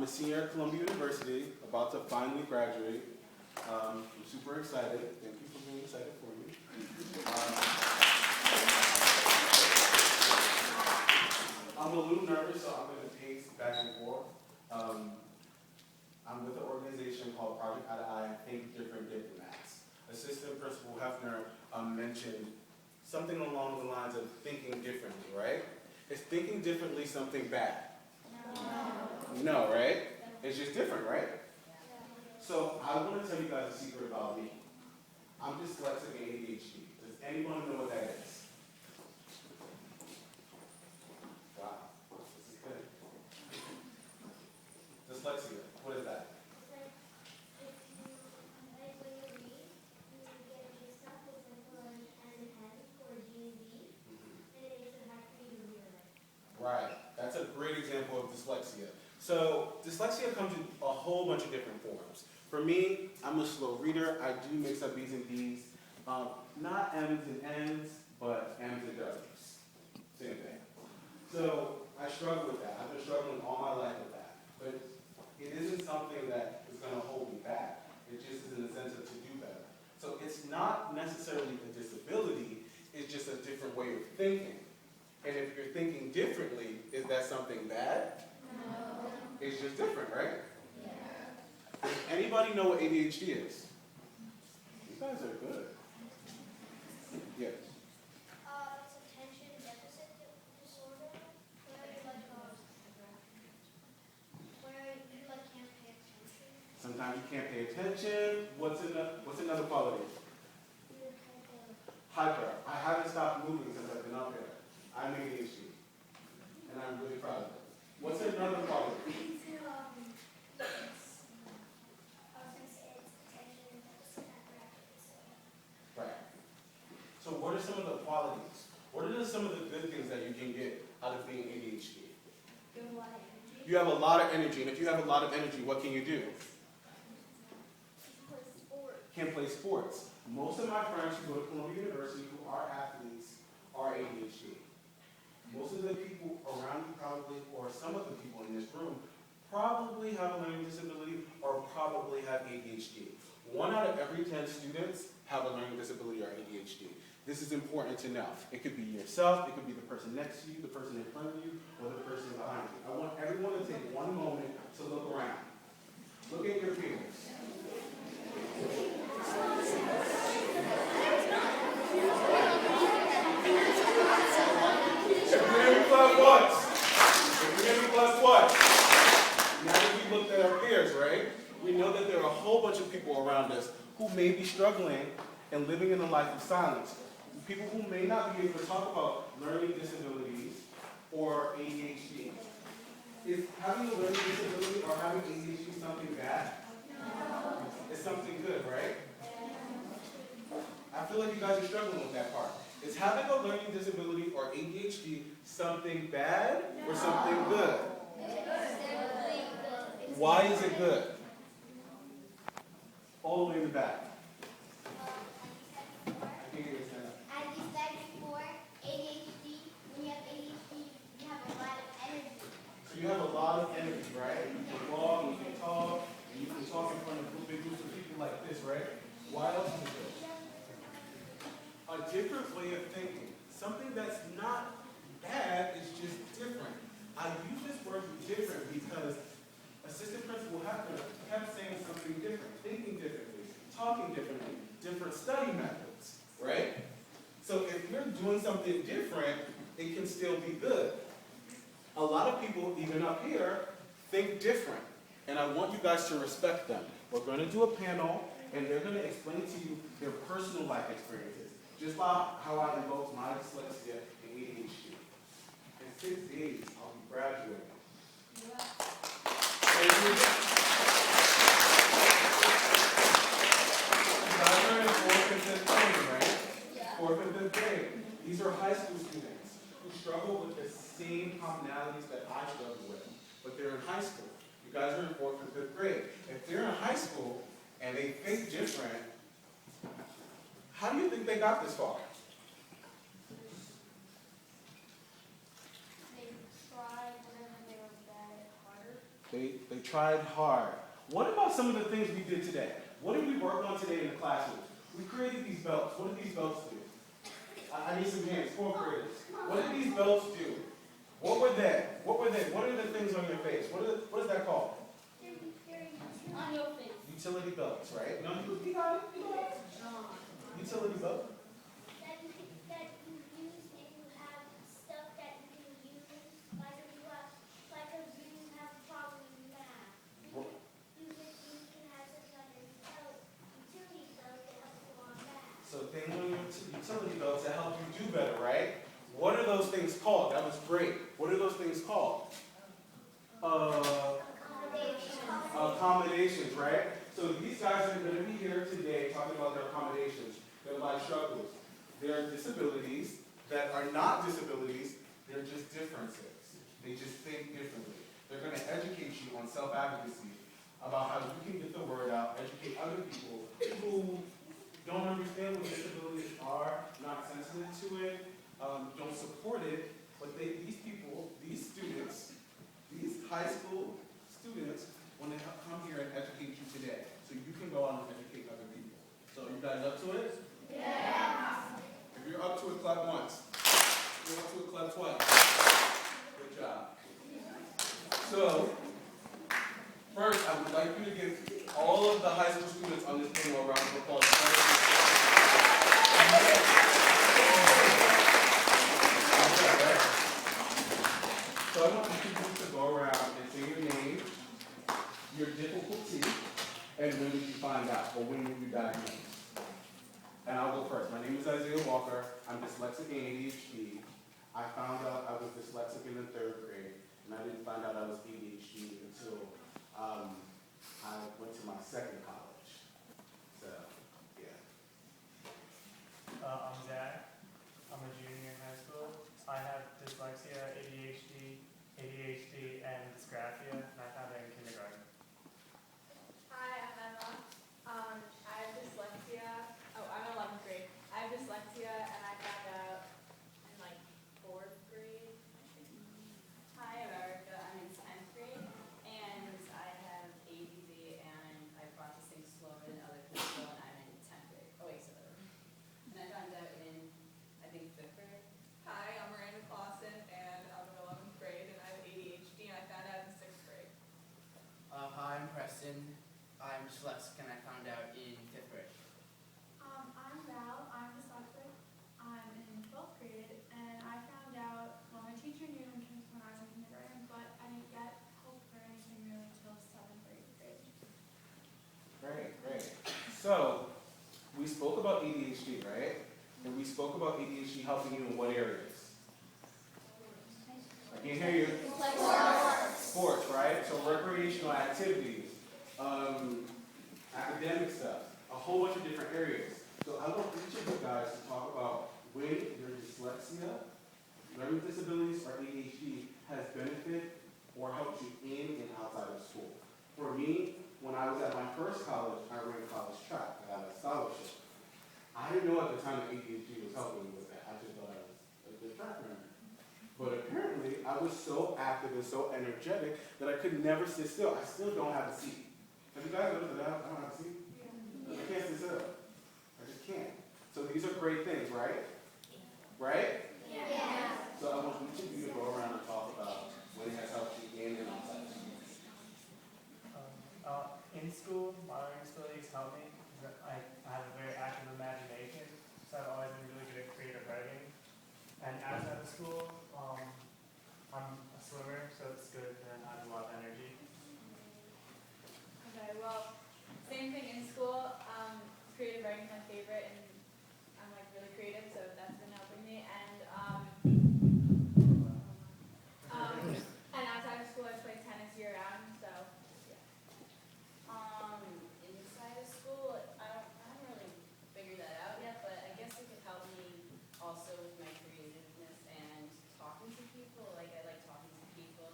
a senior at Columbia University, about to finally graduate. I'm super excited. Thank you for being excited for me. I'm a little nervous, so I'm going to pace back and forth. I'm with an organization called Project ADHD, Think Different Diplomats. Assistant Principal Hefner mentioned something along the lines of thinking differently, right? Is thinking differently something bad? No, right? It's just different, right? So I want to tell you guys a secret about me. I'm dyslexic and ADHD. Does anyone know what that is? Wow, this is good. Dyslexia, what is that? Right, that's a great example of dyslexia. So dyslexia comes in a whole bunch of different forms. For me, I'm a slow reader. I do mix up B's and D's. Not M's and N's, but M's and W's. Same thing. So I struggle with that. I've been struggling all my life with that. But it isn't something that is going to hold me back. It just is an incentive to do better. So it's not necessarily a disability. It's just a different way of thinking. And if you're thinking differently, is that something bad? No. It's just different, right? Yeah. Does anybody know what ADHD is? You guys are good. Yes. It's attention deficit disorder, where you can't pay attention. Sometimes you can't pay attention. What's another quality? Hyper. I haven't stopped moving since I've been up here. I'm ADHD, and I'm really proud of it. What's another quality? Right. So what are some of the qualities? What are some of the good things that you can get out of being ADHD? You have a lot of energy, and if you have a lot of energy, what can you do? Can play sports. Most of my friends who go to Columbia University who are athletes are ADHD. Most of the people around you probably, or some of the people in this room, probably have a learning disability or probably have ADHD. 1 out of every 10 students have a learning disability or ADHD. This is important to know. It could be yourself, it could be the person next to you, the person in front of you, or the person behind you. I want everyone to take one moment to look around. Look at your peers. Now that we looked at our peers, right? We know that there are a whole bunch of people around us who may be struggling and living in a life of silence. People who may not be able to talk about learning disabilities or ADHD. Is having a learning disability or having ADHD something bad? No. It's something good, right? I feel like you guys are struggling with that part. Is having a learning disability or ADHD something bad or something good? Why is it good? All the way in the back. As you said before, ADHD, when you have ADHD, you have a lot of energy. So you have a lot of energy, right? You can walk, you can talk, and you can talk in front of big groups of people like this, right? Why else is it good? A different way of thinking. Something that's not bad is just different. I use this word different because Assistant Principal Hefner kept saying something different, thinking differently, talking differently, different study methods, right? So if you're doing something different, it can still be good. A lot of people, even up here, think different, and I want you guys to respect them. We're going to do a panel, and they're going to explain to you their personal life experiences, just by how I invoked my dyslexia and ADHD. In 6 days, I'll be graduating. You guys are in 4th and 5th grade, right? Yeah. 4th and 5th grade. These are high school students who struggle with the same commonalities that I struggle with, but they're in high school. You guys are in 4th and 5th grade. If they're in high school and they think different, how do you think they got this far? They tried hard. What about some of the things we did today? What did we work on today in the classroom? We created these belts. What did these belts do? I need some hands, fourth graders. What did these belts do? What were they? What were they? What are the things on your face? What is that called? On your face. Utility belts, right? No, you got it. You got it. Utility belt. That you use if you have stuff that you can use, like if you have, like if you have a problem in math, you can have such on your utility belt to help you on math. So things on your utility belts that help you do better, right? What are those things called? That was great. What are those things called? Accommodations, right? So these guys are going to be here today talking about their accommodations, their life struggles. They're disabilities that are not disabilities, they're just differences. They just think differently. They're going to educate you on self-advocacy, about how you can get the word out, educate other people who don't understand what disabilities are, not sensitive to it, don't support it, but these people, these students, these high school students want to come here and educate you today, so you can go out and educate other people. So you guys up to it? Yeah. If you're up to it, clap once. If you're up to it, clap twice. Good job. So, first, I would like you to give all of the high school students on this panel a round of applause. So I want you to go around and say your name, your difficulty, and when did you find out, or when were you diagnosed? And I'll go first. My name is Isaiah Walker. I'm dyslexic and ADHD. I found out I was dyslexic in the 3rd grade, and I didn't find out I was ADHD until I went to my 2nd college. So, yeah. I'm Zach. I'm a junior in high school. I have dyslexia, ADHD, and dysgraphia, and I found it in kindergarten. Hi, I'm Emma. I have dyslexia. Oh, I'm 11th grade. I have dyslexia, and I found out in like 4th grade. Hi, I'm Erica. I'm in 10th grade, and I have ADD, and I process things slower than other people, and I'm in 10th grade. Oh wait, so and I found out in I think 5th grade. Hi, I'm Miranda Clausen, and I'm in 11th grade, and I have ADHD, and I found out in 6th grade. Hi, I'm Preston. I'm dyslexic and I found out in 5th grade. I'm Val. I'm dyslexic. I'm in 12th grade, and I found out, well, my teacher knew when I was in kindergarten, but I didn't get help or anything really until 7th or 8th grade. Great, great. So, we spoke about ADHD, right? And we spoke about ADHD helping you in what areas? I can't hear you. Sports, right? So recreational activities, academic stuff, a whole bunch of different areas. So I want each of you guys to talk about when your dyslexia, learning disabilities, or ADHD has benefited or helped you in and outside of school. For me, when I was at my first college, I ran college track. I got a scholarship. I didn't know at the time that ADHD was helping me with that. I just thought I was a good track runner. But apparently, I was so active and so energetic that I could never sit still. I still don't have a seat. Have you guys noticed that I don't have a seat? I can't sit still. I just can't. So these are great things, right? Right? Yeah. So I want each of you to go around and talk about when it has helped you in and outside of school. In school, my learning disabilities help me because I have a very active imagination, so I've always been really good at creative writing. And outside of school, I'm a swimmer, so it's good and I have a lot of energy. Okay, well, same thing in school. Creative writing is my favorite, and I'm like really creative, so that's been helping me. And outside of school, I play tennis year round, so yeah. Inside of school, I haven't really figured that out yet, but I guess it could help me also with my creativeness and talking to people. Like I like talking to people,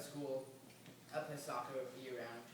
school. I play soccer year round.